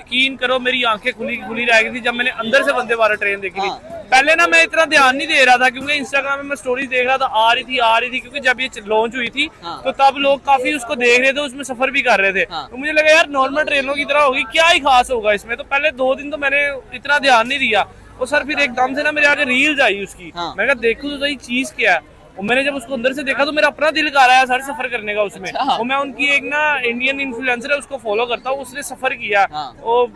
यकीन करो मेरी आंखें खुली खुली रह गई थी जब मैंने अंदर से वंदे भारत ट्रेन देखी थी। पहले ना मैं इतना ध्यान नहीं दे रहा था क्योंकि इंस्टाग्राम में मैं स्टोरीज देख रहा था, आ रही थी क्योंकि जब ये लॉन्च हुई थी तो तब लोग काफी उसको देख रहे थे, उसमें सफर भी कर रहे थे। तो मुझे लगा यार नॉर्मल ट्रेनों की तरह होगी, क्या ही खास होगा इसमें। तो पहले 2 दिन तो मैंने इतना ध्यान नहीं दिया। और सर फिर एकदम से ना मेरे आगे रील्स आई उसकी, मैंने कहा देखूं तो सही चीज क्या है। और मैंने जब उसको अंदर से देखा तो मेरा अपना दिल कर रहा है सर सफर करने का उसमें। और मैं उनकी एक ना इंडियन इन्फ्लुएंसर है उसको फॉलो करता हूँ, उसने सफर किया। वो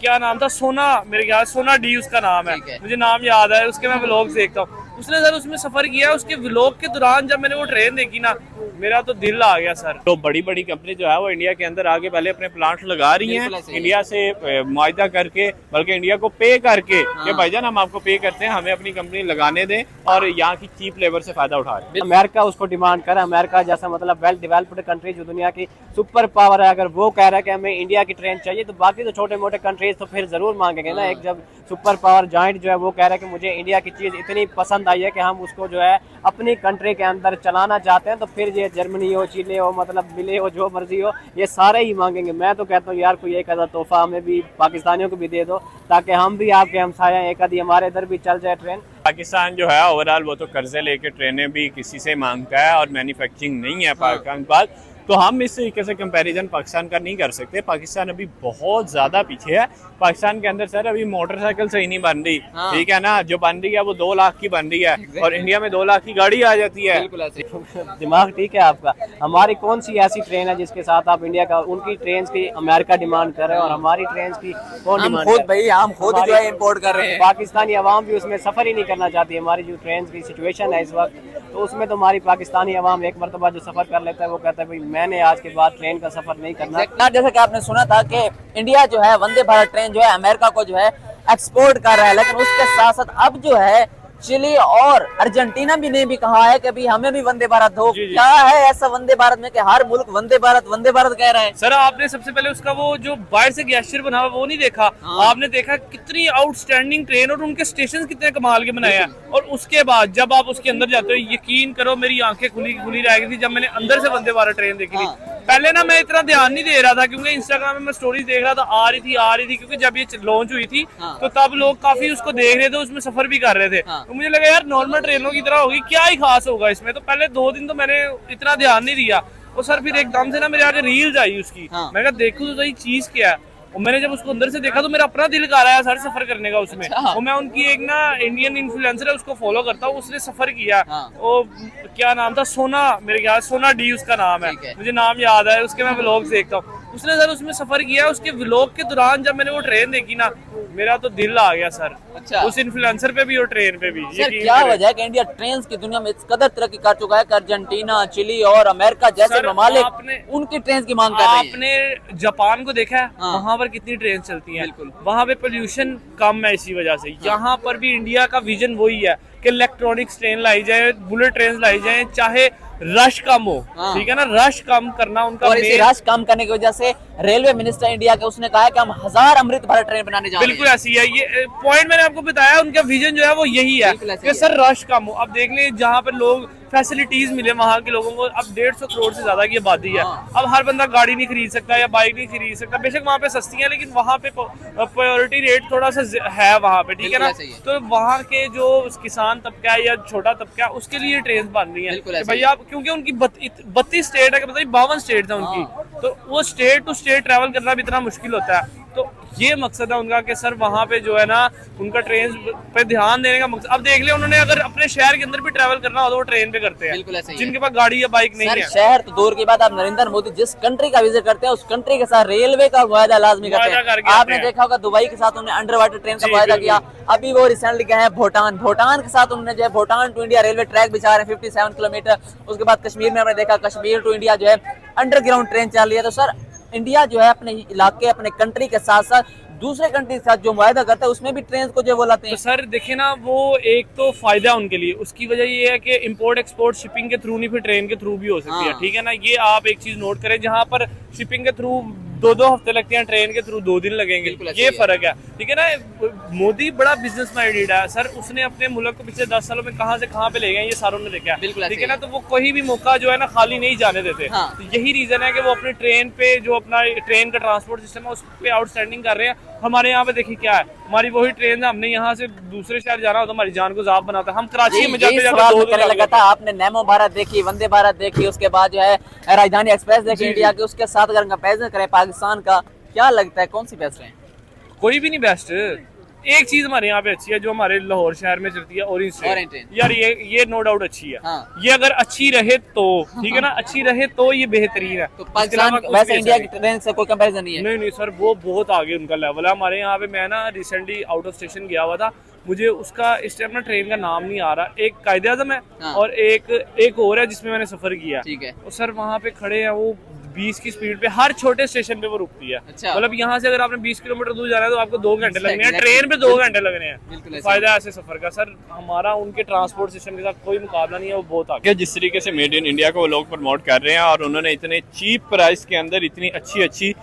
क्या नाम था, सोना, मेरे ख्याल सोना डी उसका नाम है, मुझे नाम याद है, उसके मैं व्लॉग्स देखता हूँ। उसने सर उसमें सफर किया, उसके व्लॉग के दौरान जब मैंने वो ट्रेन देखी ना मेरा तो दिल आ गया सर। तो बड़ी बड़ी कंपनी जो है वो इंडिया के अंदर आगे पहले अपने प्लांट लगा रही हैं, इंडिया से मुआहदा करके, बल्कि इंडिया को पे करके कि भाईजान हम आपको पे करते हैं, हमें अपनी कंपनी लगाने दें, और यहाँ की चीप लेबर से फायदा उठा रहे हैं। अमेरिका उसको डिमांड कर, अमेरिका जैसा मतलब वेल डेवलप्ड कंट्री जो दुनिया की सुपर पावर है, अगर वो कह रहा है कि हमें इंडिया की ट्रेन चाहिए तो बाकी तो छोटे मोटे कंट्रीज तो फिर जरूर मांगेंगे ना। एक जब सुपर पावर जॉइंट जो है वो कह रहा है कि मुझे इंडिया की चीज इतनी पसंद आई है कि हम उसको जो है अपनी कंट्री के अंदर चलाना चाहते हैं, तो फिर ये जर्मनी हो, चीले हो, मतलब मिले हो, जो मर्जी हो, ये सारे ही मांगेंगे। मैं तो कहता हूँ यार कोई एक आधा तोहफा हमें भी पाकिस्तानियों को भी दे दो ताकि हम भी आपके हमसाया एक आधी हमारे इधर भी चल जाए ट्रेन। पाकिस्तान जो है ओवरऑल वो तो कर्जे लेके ट्रेनें भी किसी से मांगता है और मैन्युफैक्चरिंग नहीं है पाकिस्तान के पास, तो हम इस तरीके से कंपैरिजन पाकिस्तान का नहीं कर सकते। पाकिस्तान अभी बहुत ज्यादा पीछे है। पाकिस्तान के अंदर सर अभी मोटरसाइकिल सही नहीं बन रही, ठीक है ना, जो बन रही है वो 2 लाख की बन रही है, और इंडिया में 2 लाख की गाड़ी आ जाती है। दिमाग ठीक है आपका। हमारी कौन सी ऐसी ट्रेन है जिसके साथ आप इंडिया का, उनकी ट्रेन की अमेरिका डिमांड कर रहे हैं और हमारी ट्रेन की कौन डिमांड? हम खुद जो है इम्पोर्ट कर रहे हैं। पाकिस्तानी अवाम भी उसमें सफर ही नहीं करना चाहती। हमारी जो ट्रेन की सिचुएशन है इस वक्त, तो उसमें तो हमारी पाकिस्तानी अवाम एक मरतबा जो सफर कर लेता है वो कहता है भाई मैंने आज के बाद ट्रेन का सफर नहीं करना। जैसा कि आपने सुना था कि इंडिया जो है वंदे भारत ट्रेन जो है अमेरिका को जो है एक्सपोर्ट कर रहा है, लेकिन उसके साथ साथ अब जो है चिली और अर्जेंटीना भी ने भी कहा है कि अभी हमें भी वंदे भारत दो। क्या है ऐसा वंदे भारत में कि हर मुल्क वंदे भारत कह रहा है? सर आपने सबसे पहले उसका वो जो बाहर से गेस्चर बना हुआ वो नहीं देखा? आपने देखा कितनी आउटस्टैंडिंग ट्रेन और उनके स्टेशन कितने कमाल के बनाए हैं। और उसके बाद जब आप उसके अंदर जाते हो, यकीन करो मेरी आंखें खुली खुली रह गई थी जब मैंने अंदर से वंदे भारत ट्रेन देखी थी। पहले ना मैं इतना ध्यान नहीं दे रहा था क्योंकि इंस्टाग्राम में मैं स्टोरीज देख रहा था, आ रही थी क्योंकि जब ये लॉन्च हुई थी तो तब लोग काफी उसको देख रहे थे, उसमें सफर भी कर रहे थे। तो मुझे लगा यार नॉर्मल ट्रेनों की तरह होगी, क्या ही खास होगा इसमें। तो पहले 2 दिन तो मैंने इतना ध्यान नहीं दिया। और सर फिर एकदम से ना मेरे आगे रील्स आई उसकी, मैं कहा देखूं तो सही चीज क्या है। और मैंने जब उसको अंदर से देखा तो मेरा अपना दिल कर रहा है सर सफर करने का उसमें। और मैं उनकी एक ना इंडियन इन्फ्लुएंसर है उसको फॉलो करता हूँ, उसने सफर किया। वो क्या नाम था, सोना, मेरे ख्याल सोना डी उसका नाम है, मुझे नाम याद है, उसके मैं व्लॉग्स देखता हूँ। उसने सर उसमें सफर किया, उसके व्लॉग के दौरान जब मैंने वो ट्रेन देखी ना मेरा तो दिल आ गया सर। उस इन्फ्लुएंसर पे भी और ट्रेन पे भी। सर क्या वजह है कि इंडिया ट्रेन की दुनिया में इस कदर तरक्की कर चुका है कि अर्जेंटीना, चिली और अमेरिका जैसे ममालिक उनकी ट्रेन की मांग कर रहे हैं? आपने जापान को देखा है, वहाँ पर कितनी ट्रेन चलती है, वहाँ पे पोल्यूशन कम है इसी वजह से। यहाँ पर भी इंडिया का विजन वही है कि इलेक्ट्रॉनिक्स ट्रेन लाई जाए, बुलेट ट्रेन लाई जाए, चाहे रश कम हो, ठीक है ना, रश कम करना उनका। और इसी रश कम करने की वजह से रेलवे मिनिस्टर इंडिया के उसने कहा है कि हम 1000 अमृत भारत ट्रेन बनाने जा रहे हैं। बिल्कुल ऐसी है, ये पॉइंट मैंने आपको बताया, उनका विजन जो है वो यही है कि सर रश कम हो। अब देख लें जहाँ पर लोग फैसिलिटीज मिले वहाँ के लोगों को, अब 150 करोड़ से ज्यादा की आबादी है। अब हर बंदा गाड़ी नहीं खरीद सकता या बाइक नहीं खरीद सकता, बेशक वहाँ पे सस्ती है लेकिन वहाँ पे प्रायोरिटी रेट थोड़ा सा है वहाँ पे, ठीक है ना। तो वहाँ के जो किसान तबका है या छोटा तबका है उसके लिए ट्रेन बन रही है भैया, क्योंकि उनकी 32 स्टेट है, मतलब 52 स्टेट है उनकी, तो वो स्टेट टू स्टेट ट्रैवल करना भी इतना मुश्किल होता है। तो ये मकसद है उनका कि सर वहाँ पे जो है ना उनका ट्रेन पे ध्यान देने का मकसद। अब देख ले उन्होंने अगर अपने शहर के अंदर भी ट्रैवल करना हो तो वो ट्रेन पे करते हैं, जिनके पास गाड़ी या बाइक नहीं है। शहर तो दूर की बात, आप नरेंद्र मोदी जिस कंट्री का विजिट करते हैं उस कंट्री के साथ रेलवे का मुआहदा लाजमी करते हैं। आपने देखा होगा दुबई के साथ उन्होंने अंडर वाटर ट्रेन का मुआहदा किया। अभी वो रिसेंटली गए हैं भूटान के साथ उन्होंने जो है Bhutan to India railway track बिछा रहे हैं 57 किलोमीटर। उसके बाद कश्मीर में हमने देखा कश्मीर टू इंडिया जो है अंडरग्राउंड ट्रेन चल रही है। तो सर इंडिया जो है अपने इलाके, अपने कंट्री के साथ साथ दूसरे कंट्री के साथ जो मुआहदा करता है उसमें भी ट्रेन को जो वो लाते हैं। तो सर देखे ना, वो एक तो फायदा है उनके लिए, उसकी वजह ये है कि इंपोर्ट एक्सपोर्ट शिपिंग के थ्रू नहीं फिर ट्रेन के थ्रू भी हो सकती है, ठीक है ना। ये आप एक चीज नोट करें, जहाँ पर शिपिंग के थ्रू 2 हफ्ते लगते हैं, ट्रेन के थ्रू 2 दिन लगेंगे। बिल्कुल ये ऐसे ही फर्क है, ठीक है ना। मोदी बड़ा बिजनेस माइंडेड है सर, उसने अपने मुल्क को पिछले 10 सालों में कहां से कहां पे ले गए ये सारों ने देखा, बिल्कुल ठीक ऐसे है ना। तो वो कोई भी मौका जो है ना खाली नहीं जाने देते। हाँ। तो यही रीजन है कि वो अपने ट्रेन पे जो अपना ट्रेन का ट्रांसपोर्ट सिस्टम है उस पे आउटस्टैंडिंग कर रहे हैं। हमारे यहाँ पे देखिए क्या है, हमारी वही ट्रेन है, हमने यहाँ से दूसरे शहर जाना हो तो हमारी जान को जाप बनाता है। हम कराची में जाते सवाल मैं करने जाते लगा था, आपने नैमो भारत देखी, वंदे भारत देखी, उसके बाद जो है राजधानी एक्सप्रेस देखी इंडिया की, उसके साथ अगर कंपेरिजन करें पाकिस्तान का, क्या लगता है कौन सी बेस्ट है? कोई भी नहीं बेस्ट। एक चीज हमारे यहाँ पे अच्छी है जो हमारे लाहौर शहर में चलती है, ऑरेंज ऑरेंज ट्रेन। ट्रेन। यार ये नो डाउट अच्छी है। हाँ। ये अगर अच्छी रहे तो ठीक है ना, अच्छी रहे तो ये बेहतरीन है। तो इसके पाकिस्तान अलावा कुछ वैसे भी इंडिया अच्छा की ट्रेन से कोई कंपैरिजन नहीं है? नहीं सर, वो बहुत आगे उनका लेवल है। हमारे यहाँ पे मैं ना रिसेंटली आउट ऑफ स्टेशन गया हुआ था, मुझे उसका इस टाइम ना ट्रेन का नाम नहीं आ रहा। एक कायदे आज़म है हाँ। और एक और है जिसमें मैंने सफर किया। ठीक है। और सर वहाँ पे खड़े हैं, वो 20 की स्पीड पे हर छोटे स्टेशन पे वो रुकती है। अच्छा। मतलब यहाँ से अगर आपने 20 किलोमीटर दूर जाना है तो आपको 2 घंटे लगने हैं, Exactly. ट्रेन पे 2 घंटे लगने हैं। बिल्कुल तो ऐसे। फायदा है ऐसे सफर का सर। हमारा उनके ट्रांसपोर्ट सिस्टम के साथ कोई मुकाबला नहीं है, वो बहुत आगे। जिस तरीके से मेड इन इंडिया को वो लोग प्रमोट कर रहे हैं और उन्होंने इतने चीप प्राइस के अंदर इतनी अच्छी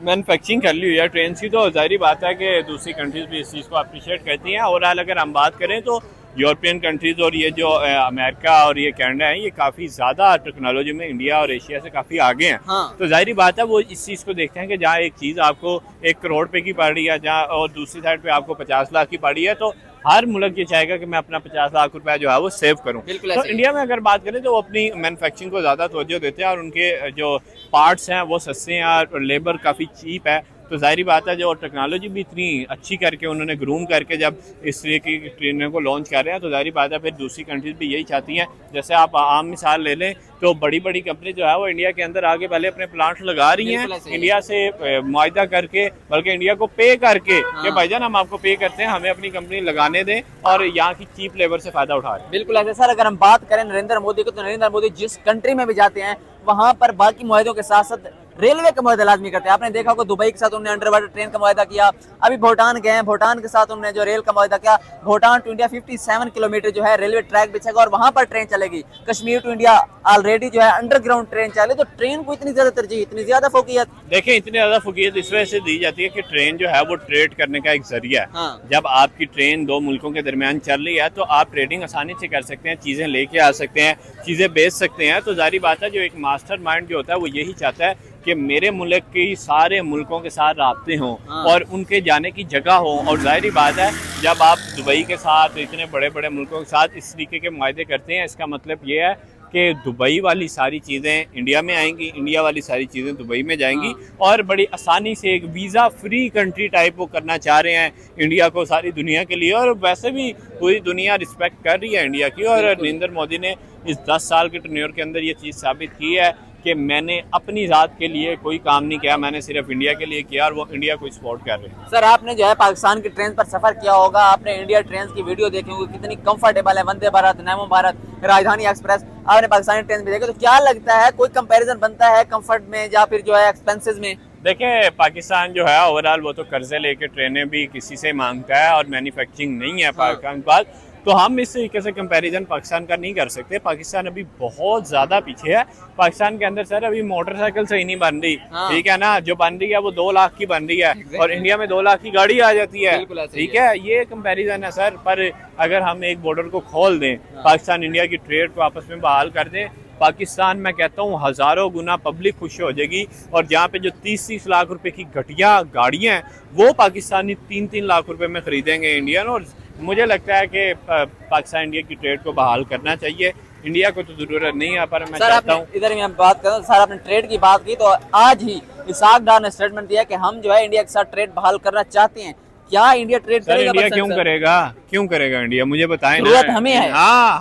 मैनुफैक्चरिंग कर ली हुई है ट्रेन की, तो जाहिर बात है कि दूसरी कंट्रीज भी इस चीज़ को अप्रिशिएट करती हैं। ओवरऑल अगर हम बात करें तो यूरोपियन कंट्रीज़ और ये जो अमेरिका और ये कनाडा है, ये काफ़ी ज़्यादा टेक्नोलॉजी में इंडिया और एशिया से काफ़ी आगे हैं। हाँ। तो जाहिर बात है वो इस चीज़ को देखते हैं कि जहाँ एक चीज़ आपको 1 करोड़ रुपए की पड़ रही है, जहाँ और दूसरी साइड पे आपको 50 लाख की पड़ी है, तो हर मुल्क ये चाहेगा कि मैं अपना 50 लाख रुपया जो है वो सेव करूं। बिल्कुल तो ऐसे ही। इंडिया में अगर बात करें तो वो अपनी मैन्युफैक्चरिंग को ज़्यादा तवज्जो देते हैं और उनके जो पार्ट्स हैं वो सस्ते हैं और लेबर काफ़ी चीप है। तो जाहिर बात है जो टेक्नोलॉजी भी इतनी अच्छी करके उन्होंने ग्रूम करके जब इस तरीके की ट्रेनों को लॉन्च कर रहे हैं, तो जाहिर बात है फिर दूसरी कंट्रीज भी यही चाहती हैं। जैसे आप आम मिसाल ले लें तो बड़ी बड़ी कंपनी जो है वो इंडिया के अंदर आगे पहले अपने प्लांट लगा रही हैं, बिल्कुल ऐसे ही। इंडिया से मुआहदा करके, बल्कि इंडिया को पे करके कि भाईजान हम आपको पे करते हैं, हमें अपनी कंपनी लगाने दें और यहाँ की चीप लेबर से फायदा उठा रहे हैं। बिल्कुल ऐसे सर। अगर हम बात करें नरेंद्र मोदी को, तो नरेंद्र मोदी जिस कंट्री में भी जाते हैं वहां पर बाकी मुआहदों के साथ साथ रेलवे का मुआहदा लाजमी करते हैं। आपने देखा होगा दुबई के साथ उन्होंने अंडर वाटर ट्रेन का मुआहदा किया, अभी भूटान गए हैं, भूटान के साथ उन्होंने जो रेल का मुआहदा किया, भूटान टू इंडिया 57 किलोमीटर जो है रेलवे ट्रैक बिछेगा और वहां पर ट्रेन चलेगी। कश्मीर टू इंडिया ऑलरेडी जो है अंडरग्राउंड ट्रेन चले। तो ट्रेन को इतनी ज्यादा तरजीह, इतनी ज्यादा फोकियत? देखें, इतनी ज़्यादा फोकियत इस वजह से दी जाती है कि ट्रेन जो है वो ट्रेड करने का एक जरिया है। हाँ। जब आपकी ट्रेन 2 मुल्कों के दरमियान चल रही है तो आप ट्रेडिंग आसानी से कर सकते हैं, चीज़ें लेके आ सकते हैं, चीज़ें बेच सकते हैं। तो जाहिर बात है जो एक मास्टर माइंड जो होता है वो यही चाहता है कि मेरे मुल्क की सारे मुल्कों के साथ राब्ते हों हाँ। और उनके जाने की जगह हो। और जाहिर बात है जब आप दुबई के साथ, इतने बड़े बड़े मुल्कों के साथ इस तरीके के मुआहदे करते हैं, इसका मतलब ये है कि दुबई वाली सारी चीज़ें इंडिया में आएंगी, इंडिया वाली सारी चीज़ें दुबई में जाएंगी। और बड़ी आसानी से एक वीज़ा फ्री कंट्री टाइप वो करना चाह रहे हैं इंडिया को सारी दुनिया के लिए। और वैसे भी पूरी दुनिया रिस्पेक्ट कर रही है इंडिया की। और नरेंद्र मोदी ने इस 10 साल के टेन्योर के अंदर ये चीज़ साबित की है कि मैंने अपनी ज़ात के लिए कोई काम नहीं किया, मैंने सिर्फ इंडिया के लिए किया और वो इंडिया को सपोर्ट कर रहे हैं। सर आपने जो है पाकिस्तान की ट्रेन पर सफर किया होगा, आपने इंडिया ट्रेन की वीडियो देखी होगी, कितनी कंफर्टेबल है, वंदे भारत, नैमो भारत, राजधानी एक्सप्रेस, आपने पाकिस्तानी ट्रेन भी देखी। तो क्या लगता है कोई कंपैरिजन बनता है कंफर्ट में या फिर जो है एक्सपेंसेस में? देखें, पाकिस्तान जो है ओवरऑल वो तो कर्जे लेके ट्रेनें भी किसी से मांगता है और मैन्युफैक्चरिंग नहीं है पाकिस्तान के पास। तो हम इस तरीके से कंपैरिजन पाकिस्तान का नहीं कर सकते। पाकिस्तान अभी बहुत ज़्यादा पीछे है। पाकिस्तान के अंदर सर अभी मोटरसाइकिल सही नहीं बन रही, हाँ। ठीक है ना, जो बन रही है वो 2 लाख की बन रही है और इंडिया में 2 लाख की गाड़ी आ जाती है, बिल्कुल ऐसे ही ठीक है। ये कंपैरिजन है सर। पर अगर हम एक बॉर्डर को खोल दें, पाकिस्तान इंडिया की ट्रेड को आपस में बहाल कर दें, पाकिस्तान मैं कहता हूँ हज़ारों गुना पब्लिक खुश हो जाएगी। और जहाँ पे जो 30-30 लाख रुपए की घटिया गाड़ियाँ हैं वो पाकिस्तानी 3-3 लाख रुपए में खरीदेंगे इंडियन। और मुझे लगता है कि पाकिस्तान इंडिया की ट्रेड को बहाल करना चाहिए। इंडिया को तो ज़रूरत नहीं है, पर मैं चाहता हूँ। इधर ही हम बात करें, सर आपने ट्रेड की बात की, तो आज ही इसाक डार ने स्टेटमेंट दिया कि हम जो है इंडिया के साथ ट्रेड बहाल करना चाहते हैं। क्या इंडिया ट्रेड सर करेगा? इंडिया क्यों करेगा, क्यों करेगा इंडिया, मुझे बताएं ना। जरूरत हमें है। हाँ,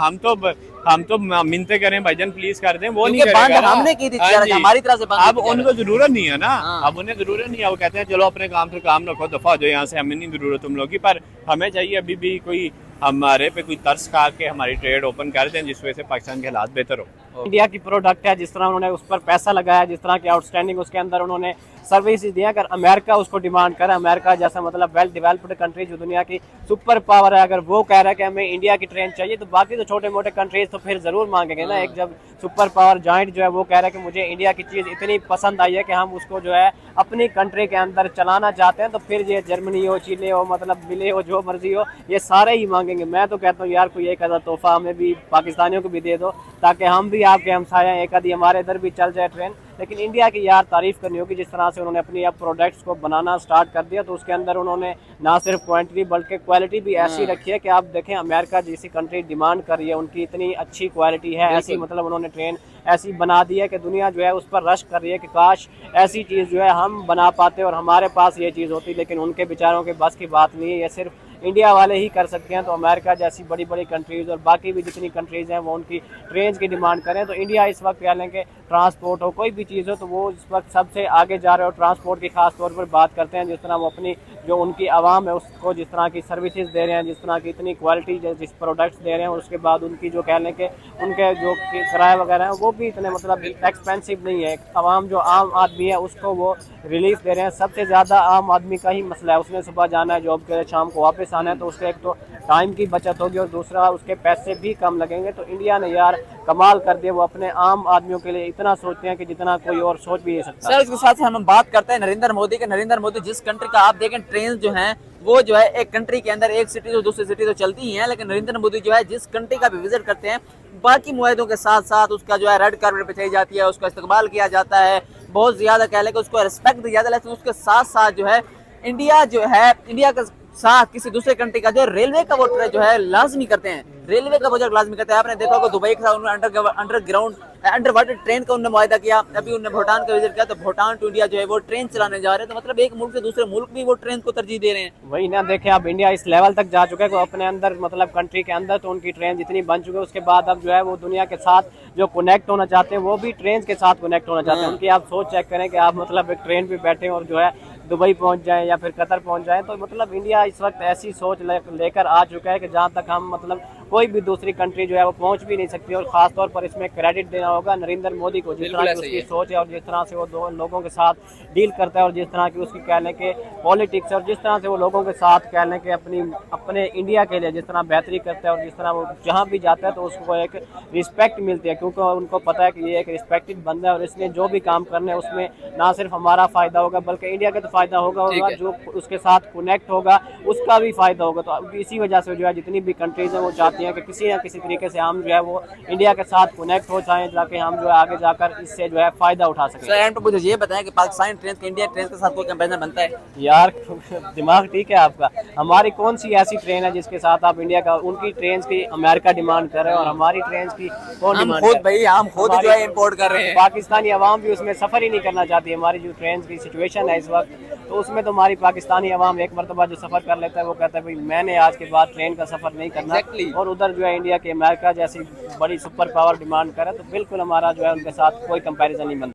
हम तो मिन्नतें करें भाईजान प्लीज कर दें, वो नहीं क्योंकि करेगा ना। हमने की थी, हाँ जी। हमारी तरफ से अब उनको जरूरत नहीं है ना, हाँ। अब उन्हें जरूरत नहीं है। वो कहते हैं चलो अपने काम से काम रखो, दफा हो जाओ यहाँ से, हमें नहीं जरूरत तुम लोग की। पर हमें चाहिए अभी भी कोई हमारे पे कोई तरस खा के हमारी ट्रेड ओपन कर दें, जिस वजह से पाकिस्तान के हालात बेहतर हो। इंडिया की प्रोडक्ट है, जिस तरह उन्होंने उस पर पैसा लगाया, जिस तरह की आउटस्टैंडिंग उसके अंदर उन्होंने सर्विसेज दिया, अगर अमेरिका उसको डिमांड करे, अमेरिका जैसा मतलब वेल डेवलप्ड कंट्री जो दुनिया की सुपर पावर है, अगर वो कह रहा है कि हमें इंडिया की ट्रेन चाहिए, तो बाकी तो छोटे मोटे कंट्रीज तो फिर जरूर मांगेंगे ना। एक जब सुपर पावर जॉइंट जो है वो कह रहा है कि मुझे इंडिया की चीज़ इतनी पसंद आई है कि हम उसको जो है अपनी कंट्री के अंदर चलाना चाहते हैं, तो फिर ये जर्मनी हो, चीन हो, मतलब मिले हो, जो मर्जी हो, ये सारे ही मांगेंगे। मैं तो कहता हूँ यार कोई एक आधा तोहफा हमें भी पाकिस्तानियों को भी दे दो, ताकि हम भी आपके हमसाया एक आधी हमारे इधर भी चल जाए ट्रेन। लेकिन इंडिया की यार तारीफ करनी होगी, जिस तरह से उन्होंने अपनी अब प्रोडक्ट्स को बनाना स्टार्ट कर दिया, तो उसके अंदर उन्होंने ना सिर्फ क्वांटिटी बल्कि क्वालिटी भी ऐसी रखी है कि आप देखें अमेरिका जैसी कंट्री डिमांड कर रही है, उनकी इतनी अच्छी क्वालिटी है, ऐसी मतलब उन्होंने ट्रेन ऐसी बना दी है कि दुनिया जो है उस पर रश कर रही है कि काश ऐसी चीज़ जो है हम बना पाते और हमारे पास ये चीज़ होती। लेकिन उनके बेचारों के बस की बात नहीं है, ये सिर्फ इंडिया वाले ही कर सकते हैं। तो अमेरिका जैसी बड़ी बड़ी कंट्रीज़ और बाकी भी जितनी कंट्रीज़ हैं वो उनकी ट्रेन की डिमांड करें। तो इंडिया इस वक्त कह लें कि ट्रांसपोर्ट हो, कोई भी चीज़ हो, तो वो इस वक्त सबसे आगे जा रहे हो। ट्रांसपोर्ट की खास तौर पर बात करते हैं, जिस तरह वो अपनी जो उनकी आवाम है उसको जिस तरह की सर्विसेज दे रहे हैं, जिस तरह की इतनी क्वालिटी जिस प्रोडक्ट्स दे रहे हैं, उसके बाद उनकी जो कह लें कि उनके जो किराए वगैरह हैं वो भी इतने मतलब एक्सपेंसिव नहीं है। आवाम जो आम आदमी है उसको वो रिलीफ दे रहे हैं। सबसे ज़्यादा आम आदमी का ही मसला है, उसने सुबह जाना है जॉब के लिए, शाम को वापस आना है, तो उसके एक तो टाइम की बचत होगी और दूसरा उसके पैसे भी कम लगेंगे। तो इंडिया ने यार कमाल कर दिया, वो अपने आम आदमियों के लिए इतना सोचते हैं कि जितना कोई और सोच भी नहीं सकता। सर इसके साथ हम बात करते हैं नरेंद्र मोदी के। नरेंद्र मोदी जिस कंट्री का आप देखें ट्रेन जो है वो जो है एक कंट्री के अंदर एक सिटी तो दूसरी सिटी तो चलती ही है, लेकिन नरेंद्र मोदी जो है जिस कंट्री का भी विजिट करते हैं बाकी मुआहदों के साथ साथ उसका जो है रेड कार्पेट बिछाई जाती है, उसका इस्तकबाल किया जाता है, बहुत ज्यादा कह लें कि उसको रिस्पेक्ट दी जाता है। लेकिन उसके साथ साथ जो है इंडिया के साथ किसी दूसरे कंट्री का जो रेलवे का वो जो है लाजमी करते हैं, रेलवे का प्रोजेक्ट लाजमी करते हैं। आपने देखा होगा दुबई के साथ उन्होंने अंडर वाटर ट्रेन का उन्होंने मुआहदा किया, अभी उन्होंने भूटान का विजिट किया, तो भूटान टू इंडिया जो है वो ट्रेन चलाने जा रहे हैं। तो मतलब एक मुल्क से दूसरे मुल्क भी वो ट्रेन को तरजीह दे रहे हैं। वही ना, देखे अब इंडिया इस लेवल तक जा चुका है कि अपने अंदर मतलब कंट्री के अंदर तो उनकी ट्रेन जितनी बन चुकी है, उसके बाद अब जो है वो दुनिया के साथ जो कनेक्ट होना चाहते हैं वो भी ट्रेन के साथ कनेक्ट होना चाहते हैं। उनकी आप सोच चेक करें कि आप मतलब एक ट्रेन पे बैठे और जो है दुबई पहुंच जाएं या फिर कतर पहुंच जाएं। तो मतलब इंडिया इस वक्त ऐसी सोच लेकर आ चुका है कि जहां तक हम मतलब कोई भी दूसरी कंट्री जो है वो पहुंच भी नहीं सकती। और खास तौर पर इसमें क्रेडिट देना होगा नरेंद्र मोदी को, जिस तरह की उसकी सोच है और जिस तरह से वो दो लोगों के साथ डील करता है और जिस तरह की उसकी कह लें कि पॉलिटिक्स और जिस तरह से वो लोगों के साथ कह लें कि अपने इंडिया के लिए जिस तरह बेहतरी करता है और जिस तरह वो जहाँ भी जाता है तो उसको एक रिस्पेक्ट मिलती है, क्योंकि उनको पता है कि ये एक रिस्पेक्टेड बंदा है और इसलिए जो भी काम करने हैं उसमें ना सिर्फ हमारा फ़ायदा होगा बल्कि इंडिया का तो फ़ायदा होगा, जो उसके साथ कनेक्ट होगा उसका भी फ़ायदा होगा। तो इसी वजह से जो है जितनी भी कंट्रीज़ हैं वो चाहती हैं कि किसी न किसी तरीके से हम जो है वो इंडिया के साथ कनेक्ट हो जाएं, ताकि हम जो है आगे जाकर इससे जो है फ़ायदा उठा सकें। सर एंड पे मुझे ये बताएं कि पाकिस्तानी ट्रेन के इंडिया ट्रेन के साथ कोई कंपैरिजन बनता है? यार दिमाग ठीक है आपका, हमारी कौन सी ऐसी ट्रेन है जिसके साथ आप इंडिया का उनकी ट्रेन की अमेरिका डिमांड कर रहे हैं और हमारी ट्रेन की कौन डिमांड कर रहे हैं? हम खुद जो है इंपोर्ट कर रहे हैं। पाकिस्तानी अवाम भी उसमें सफ़र ही नहीं करना चाहती। हमारी जो ट्रेन की सिचुएशन है इस वक्त, तो उसमें तो हमारी पाकिस्तानी अवाम एक मरतबा जो सफ़र कर लेता है वो कहता है भाई मैंने आज के बाद ट्रेन का सफ़र नहीं करना। और उधर जो है इंडिया के अमेरिका जैसी बड़ी सुपर पावर डिमांड करे, तो बिल्कुल हमारा जो है उनके साथ कोई कंपैरिजन नहीं बनता।